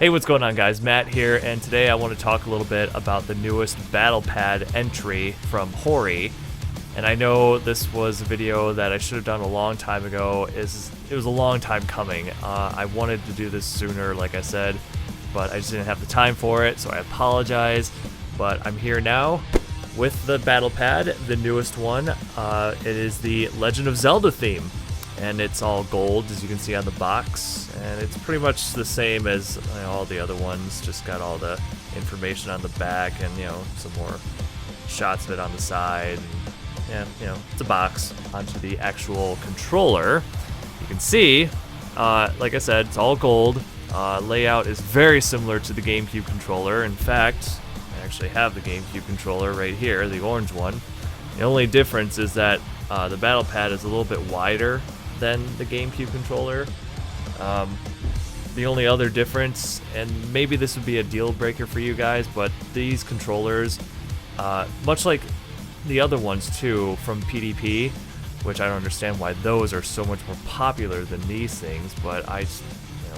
Hey, what's going on, guys? Matt here, and today I want to talk a little bit about the newest Battle Pad entry from Hori. And I know this was a video that I should have done a long time ago. It was a long time coming. I wanted to do this sooner, like I said, but I just didn't have the time for it, so I apologize. But I'm here now with the Battle Pad, the newest one. It is the Legend of Zelda theme, and it's all gold, as you can see on the box, and it's pretty much the same as all the other ones, just got all the information on the back and, some more shots of it on the side, and, it's a box. Onto the actual controller, you can see, like I said, it's all gold. Layout is very similar to the GameCube controller. In fact, I actually have the GameCube controller right here, the orange one. The only difference is that the Battle Pad is a little bit wider than the GameCube controller. The only other difference, and maybe this would be a deal breaker for you guys, but these controllers, much like the other ones too from PDP, which I don't understand why those are so much more popular than these things, but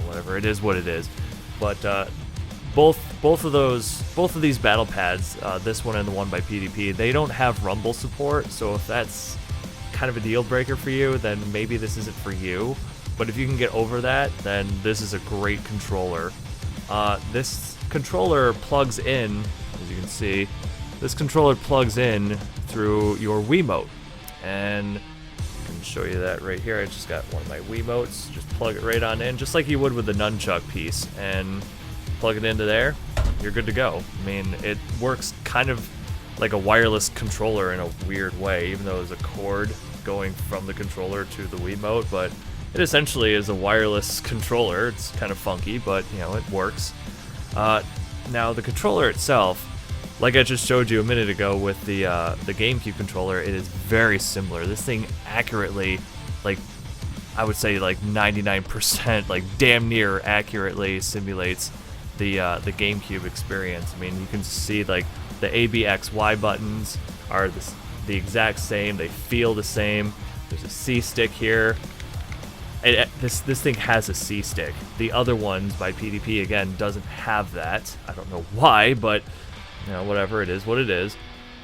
whatever, it is what it is. But both of these Battle Pads, this one and the one by PDP, they don't have rumble support, so if that's kind of a deal breaker for you, then maybe this isn't for you. But if you can get over that, then this is a great controller. This controller plugs in, as you can see, this controller plugs in through your Wiimote. And I can show you that right here. I just got one of my Wiimotes. Just plug it right on in, just like you would with the nunchuck piece. And plug it into there, you're good to go. I mean, it works kind of like a wireless controller in a weird way, even though there's a cord going from the controller to the Wiimote, but it essentially is a wireless controller. It's kind of funky, but it works. Now the controller itself, like I just showed you a minute ago with the GameCube controller, it is very similar. This thing accurately, I would say 99%, damn near accurately simulates the GameCube experience. I mean, you can see the A, B, X, Y buttons are the exact same. They feel the same. There's a C stick here. This thing has a C stick. The other ones by PDP, again, doesn't have that. I don't know why, but whatever, it is what it is.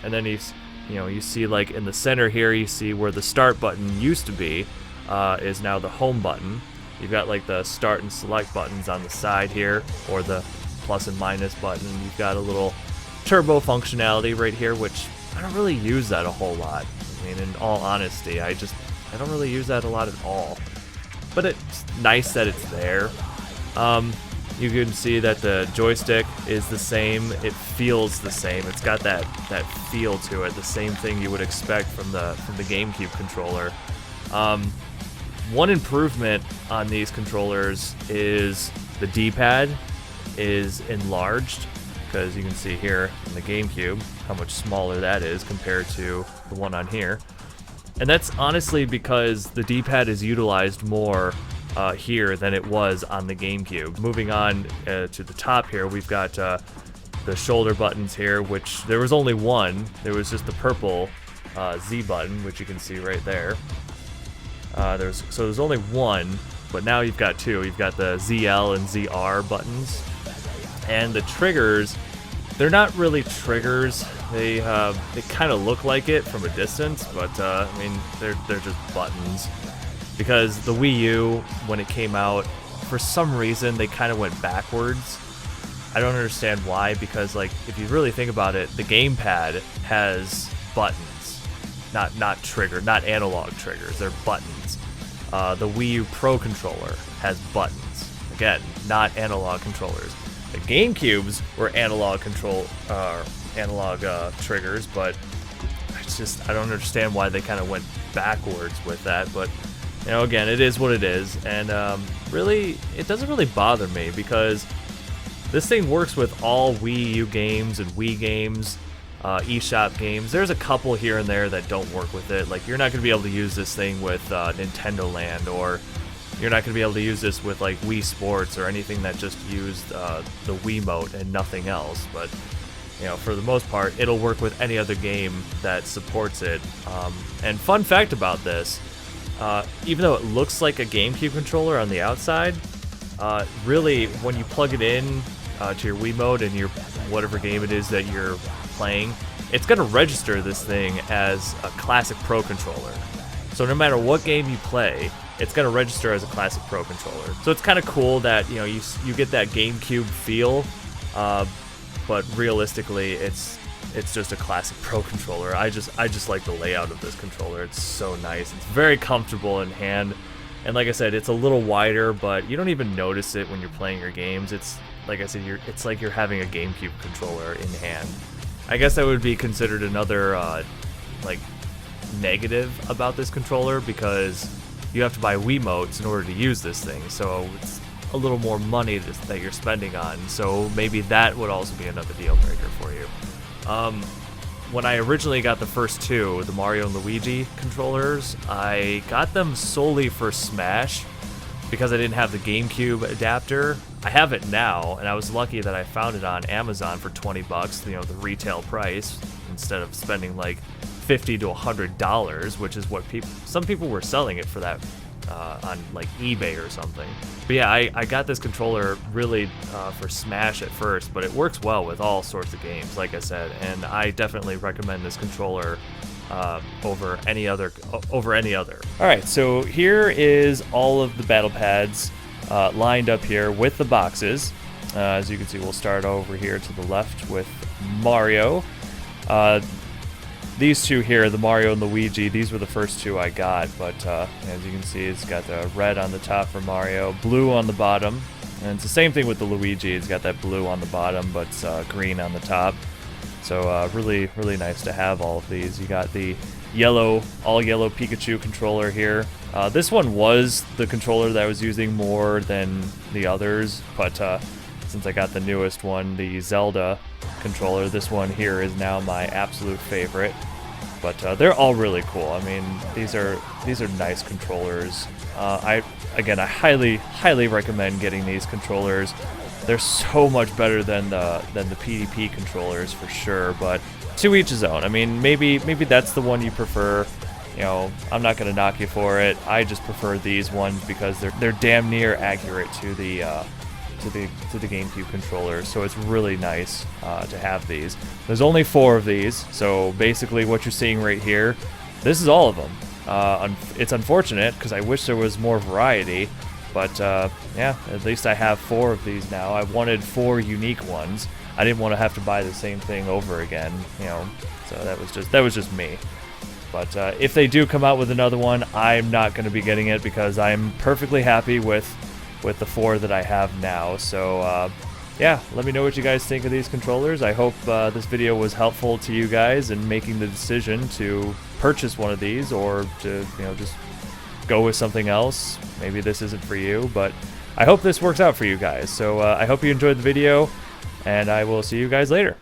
And then you see in the center here, you see where the start button used to be is now the home button. You've got the start and select buttons on the side here, or the plus and minus button. You've got a little turbo functionality right here, which I don't really use that a whole lot. I mean, in all honesty, I don't really use that a lot at all. But it's nice that it's there. You can see that the joystick is the same. It feels the same. It's got that feel to it, the same thing you would expect from the GameCube controller. One improvement on these controllers is the D-pad is enlarged, because you can see here in the GameCube how much smaller that is compared to the one on here. And that's honestly because the D-pad is utilized more here than it was on the GameCube. Moving on to the top here, we've got the shoulder buttons here, which there was only one. There was just the purple Z button, which you can see right there. There's only one, but now you've got two. You've got the ZL and ZR buttons. And the triggers, they're not really triggers. They kind of look like it from a distance, but I mean, they're just buttons. Because the Wii U, when it came out, for some reason they kind of went backwards. I don't understand why, because if you really think about it, the gamepad has buttons, not analog triggers. They're buttons. The Wii U Pro controller has buttons. Again, not analog controllers. The GameCubes were analog triggers, but I don't understand why they kind of went backwards with that. But again, it is what it is, and really, it doesn't really bother me, because this thing works with all Wii U games and Wii games, eShop games. There's a couple here and there that don't work with it. You're not going to be able to use this thing with Nintendo Land, or you're not going to be able to use this with Wii Sports or anything that just used the Wiimote and nothing else. But for the most part, it'll work with any other game that supports it. And fun fact about this, even though it looks like a GameCube controller on the outside, really, when you plug it in to your Wiimote and your whatever game it is that you're playing, it's going to register this thing as a Classic Pro controller. So no matter what game you play, it's going to register as a Classic Pro controller. So it's kind of cool that you get that GameCube feel, but realistically, it's just a Classic Pro controller. I just like the layout of this controller. It's so nice. It's very comfortable in hand. And like I said, it's a little wider, but you don't even notice it when you're playing your games. It's like I said, it's like you're having a GameCube controller in hand. I guess that would be considered another like negative about this controller, because you have to buy Wiimotes in order to use this thing. So it's a little more money that you're spending on. So maybe that would also be another deal breaker for you. When I originally got the first two, the Mario and Luigi controllers, I got them solely for Smash because I didn't have the GameCube adapter. I have it now, and I was lucky that I found it on Amazon for 20 bucks, the retail price, instead of spending like $50 to $100, which is what some people were selling it for that on like eBay or something. But yeah, I got this controller really for Smash at first, but it works well with all sorts of games, like I said, and I definitely recommend this controller over any other. All right, so here is all of the battle pads lined up here with the boxes. As you can see, we'll start over here to the left with Mario. These two here, the Mario and Luigi, these were the first two I got, but as you can see, it's got the red on the top for Mario, blue on the bottom, and it's the same thing with the Luigi. It's got that blue on the bottom, but it's green on the top. So really, really nice to have all of these. You got the all yellow Pikachu controller here. This one was the controller that I was using more than the others, but since I got the newest one, the Zelda controller, this one here is now my absolute favorite. But they're all really cool. I mean, these are nice controllers. I highly recommend getting these controllers. They're so much better than the PDP controllers for sure. But to each his own. I mean, maybe that's the one you prefer. I'm not gonna knock you for it. I just prefer these ones because they're damn near accurate to the GameCube controller, so it's really nice to have these. There's only 4 of these, so basically what you're seeing right here, this is all of them. It's unfortunate because I wish there was more variety, but yeah, at least I have 4 of these now. I wanted 4 unique ones. I didn't want to have to buy the same thing over again, so that was just me. But if they do come out with another one, I'm not going to be getting it because I'm perfectly happy with the 4 that I have now. So yeah, let me know what you guys think of these controllers. I hope this video was helpful to you guys in making the decision to purchase one of these or to just go with something else. Maybe this isn't for you, but I hope this works out for you guys. So I hope you enjoyed the video, and I will see you guys later.